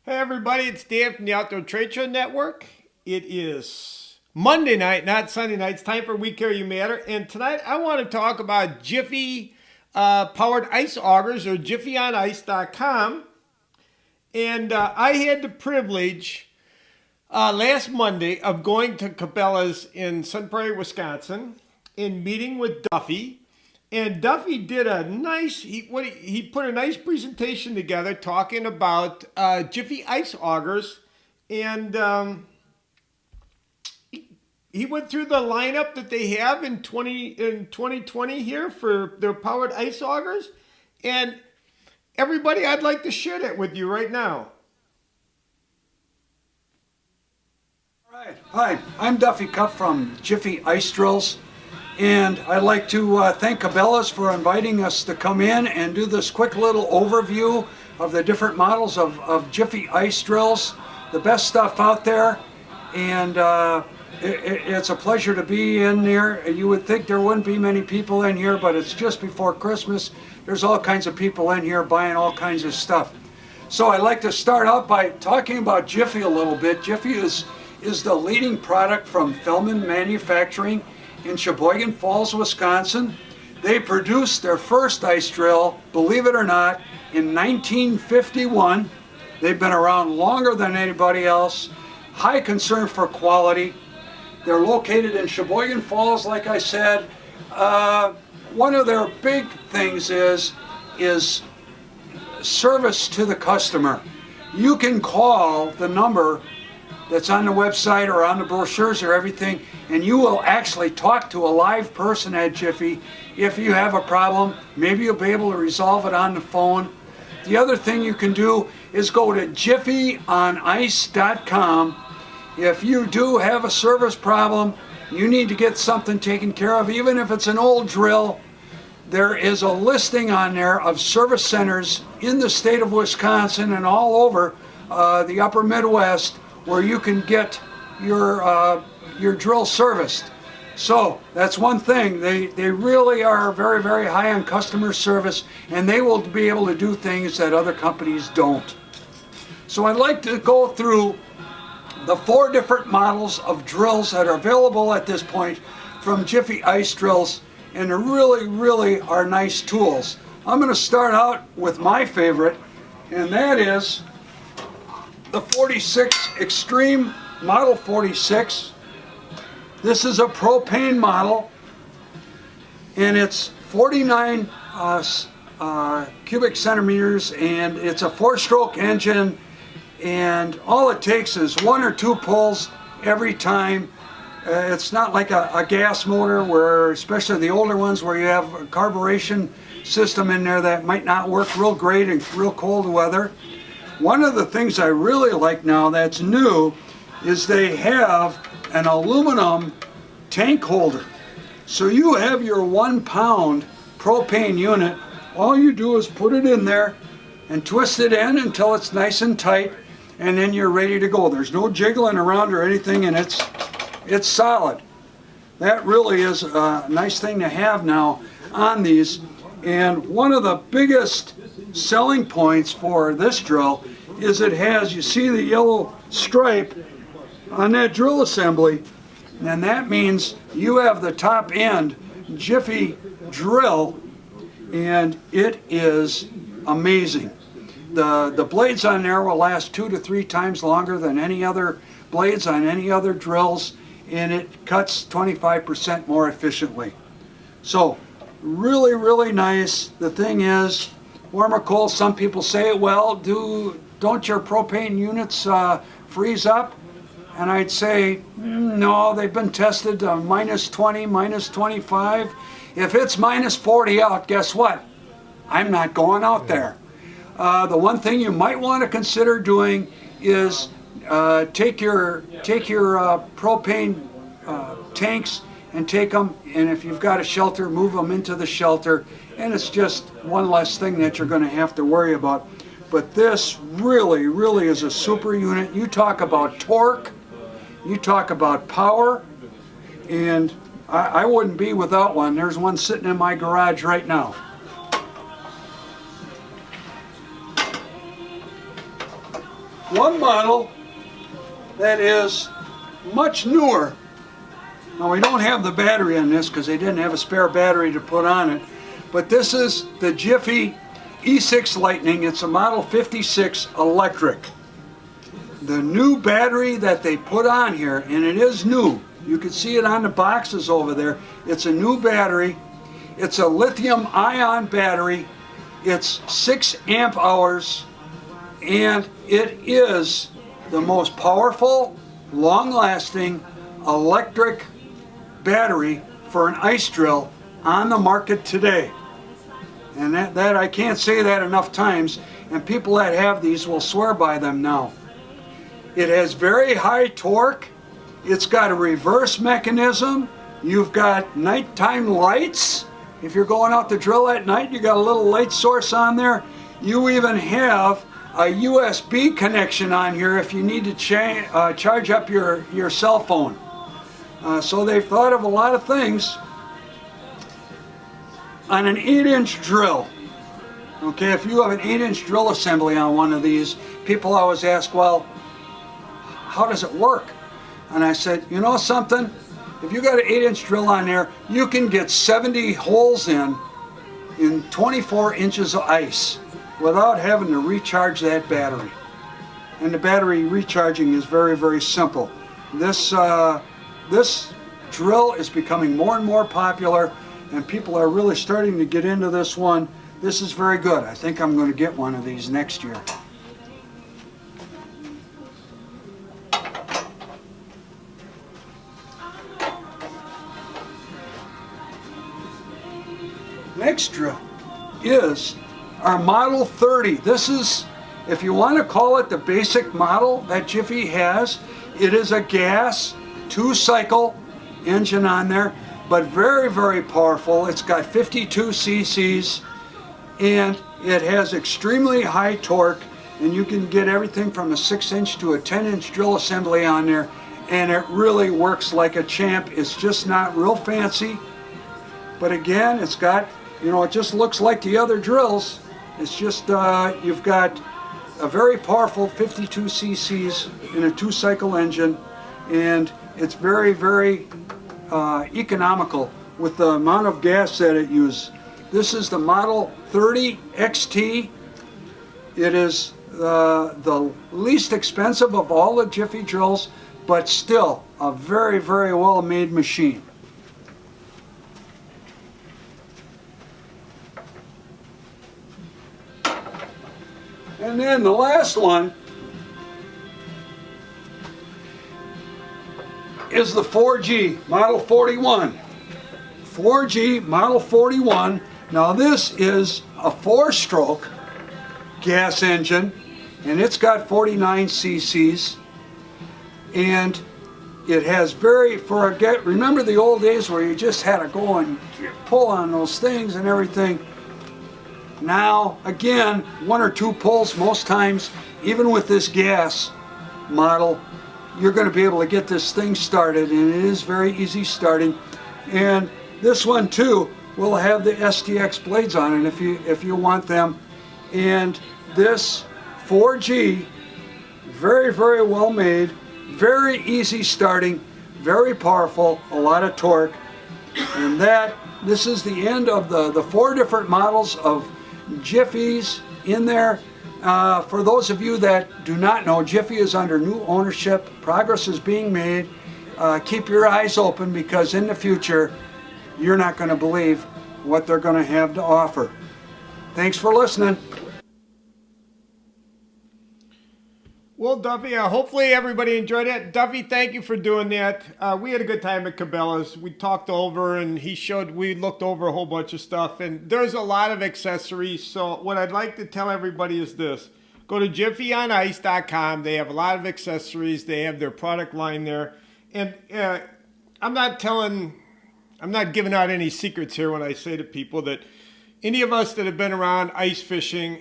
Hey everybody, it's Dan from the Outdoor Trade Show Network. It is Monday night, not Sunday night. It's time for We Care You Matter. And tonight I want to talk about Jiffy powered ice augers or Jiffyonice.com. And I had the privilege last Monday of going to Cabela's in Sun Prairie, Wisconsin and meeting with Duffy. And Duffy did a nice, he put a nice presentation together talking about Jiffy ice augers. And he went through the lineup that they have in 2020 here for their powered ice augers. And everybody, I'd like to share that with you right now. All right. Hi, I'm Duffy Kopf from Jiffy Ice Drills. And I'd like to thank Cabela's for inviting us to come in and do this quick little overview of the different models of Jiffy ice drills, the best stuff out there. And it's a pleasure to be in there. You would think there wouldn't be many people in here, but it's just before Christmas. There's all kinds of people in here buying all kinds of stuff. So I'd like to start out by talking about Jiffy a little bit. Jiffy is the leading product from Fellman Manufacturing in Sheboygan Falls, Wisconsin. They produced their first ice drill, believe it or not, in 1951. They've been around longer than anybody else. High concern for quality. They're located in Sheboygan Falls, like I said. One of their big things is service to the customer. You can call the number that's on the website or on the brochures or everything, and you will actually talk to a live person at Jiffy. If you have a problem, maybe you'll be able to resolve it on the phone. The other thing you can do is go to jiffyonice.com. If you do have a service problem, you need to get something taken care of, even if it's an old drill, there is a listing on there of service centers in the state of Wisconsin and all over the upper Midwest where you can get your drill serviced. So that's one thing. They really are very, very high on customer service, and they will be able to do things that other companies don't. So I'd like to go through the 4 different models of drills that are available at this point from Jiffy Ice Drills, and they really, really are nice tools. I'm going to start out with my favorite, and that is the 46 Extreme Model 46. This is a propane model, and it's 49 cubic centimeters, and it's a 4-stroke engine, and all it takes is 1 or 2 pulls every time. It's not like a gas motor, where, especially the older ones, where you have a carburation system in there that might not work real great in real cold weather. One of the things I really like now that's new is they have an aluminum tank holder. So you have your 1-pound propane unit. All you do is put it in there and twist it in until it's nice and tight, and then you're ready to go. There's no jiggling around or anything, and it's solid. That really is a nice thing to have now on these. And one of the biggest selling points for this drill is it has, you see the yellow stripe on that drill assembly, and that means you have the top end Jiffy drill, and it is amazing. The blades on there will last 2 to 3 times longer than any other blades on any other drills, and it cuts 25% more efficiently. So really, really nice. The thing is, warm or cold, some people say, well, don't your propane units freeze up? And I'd say, no, they've been tested minus 20, minus 25. If it's minus 40 out, guess what? I'm not going out there. The one thing you might want to consider doing is take your propane tanks and take them, and if you've got a shelter, move them into the shelter, and it's just one less thing that you're going to have to worry about. But this really, really is a super unit. You talk about torque, you talk about power, and I wouldn't be without one. There's one sitting in my garage right now. one model that is much newer. Now we don't have the battery on this because they didn't have a spare battery to put on it, but this is the Jiffy E6 Lightning. It's a model 56 electric. The new battery that they put on here, and it is new, you can see it on the boxes over there, it's a new battery. It's a lithium ion battery. It's 6 amp hours, and it is the most powerful, long-lasting electric battery for an ice drill on the market today. And that I can't say that enough times, and people that have these will swear by them now. It has very high torque. It's got a reverse mechanism. You've got nighttime lights. If you're going out to drill at night, you got a little light source on there. You even have a USB connection on here if you need to charge up your cell phone. So they've thought of a lot of things on an 8-inch drill. Okay, if you have an 8-inch drill assembly on one of these, people always ask, well, how does it work? And I said, you know something? If you got an 8-inch drill on there, you can get 70 holes in 24 inches of ice without having to recharge that battery. And the battery recharging is very, very simple. This drill is becoming more and more popular, and people are really starting to get into this one. This is very good. I think I'm going to get one of these next year. Next drill is our Model 30. This is, if you want to call it the basic model that Jiffy has, it is a gas 2-cycle engine on there, but very, very powerful. It's got 52 cc's, and it has extremely high torque, and you can get everything from a 6-inch to a 10-inch drill assembly on there, and it really works like a champ. It's just not real fancy, but again, it's got, you know, it just looks like the other drills. It's just, you've got a very powerful 52 cc's in a 2-cycle engine, and it's very, very economical with the amount of gas that it uses. This is the Model 30 XT. It is the least expensive of all the Jiffy drills, but still a very, very well made machine. And then the last one is the 4G Model 41. 4G Model 41. Now this is a 4-stroke gas engine, and it's got 49 cc's, and it has remember the old days where you just had to go and pull on those things and everything. Now, again, 1 or 2 pulls most times, even with this gas model, you're going to be able to get this thing started, and it is very easy starting. And this one too will have the STX blades on it if you want them. And this 4G, very, very well made, very easy starting, very powerful, a lot of torque. And this is the end of the 4 different models of Jiffy's in there. For those of you that do not know, Jiffy is under new ownership. Progress is being made. Keep your eyes open, because in the future, you're not going to believe what they're going to have to offer. Thanks for listening. Well, Duffy, hopefully everybody enjoyed it. Duffy, thank you for doing that. We had a good time at Cabela's. We talked over, and we looked over a whole bunch of stuff, and there's a lot of accessories. So what I'd like to tell everybody is this. Go to Jiffyonice.com. They have a lot of accessories. They have their product line there. And I'm not giving out any secrets here when I say to people that any of us that have been around ice fishing,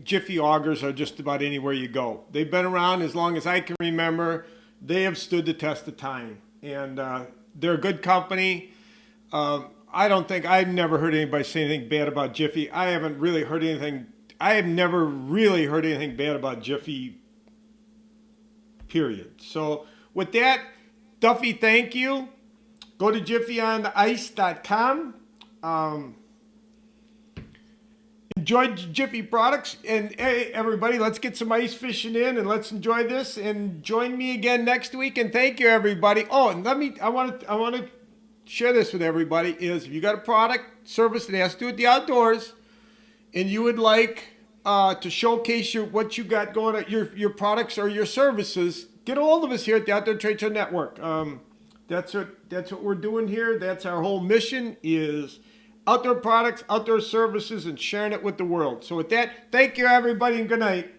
Jiffy augers are just about anywhere you go. They've been around as long as I can remember. They have stood the test of time, and they're a good company. I've never heard anybody say anything bad about Jiffy. I haven't really heard anything I have never really heard anything bad about Jiffy, period. So with that, Duffy, thank you. Go to jiffyonice.com. Enjoy Jiffy products, and hey, everybody, let's get some ice fishing in, and let's enjoy this. And join me again next week. And thank you, everybody. Oh, and I want to share this with everybody. Is if you got a product service that has to do with the outdoors, and you would like to showcase what you got going on, your products or your services, get a hold of us here at the Outdoor Trade Show Network. That's what we're doing here. That's our whole mission, is outdoor products, outdoor services, and sharing it with the world. So with that, thank you, everybody, and good night.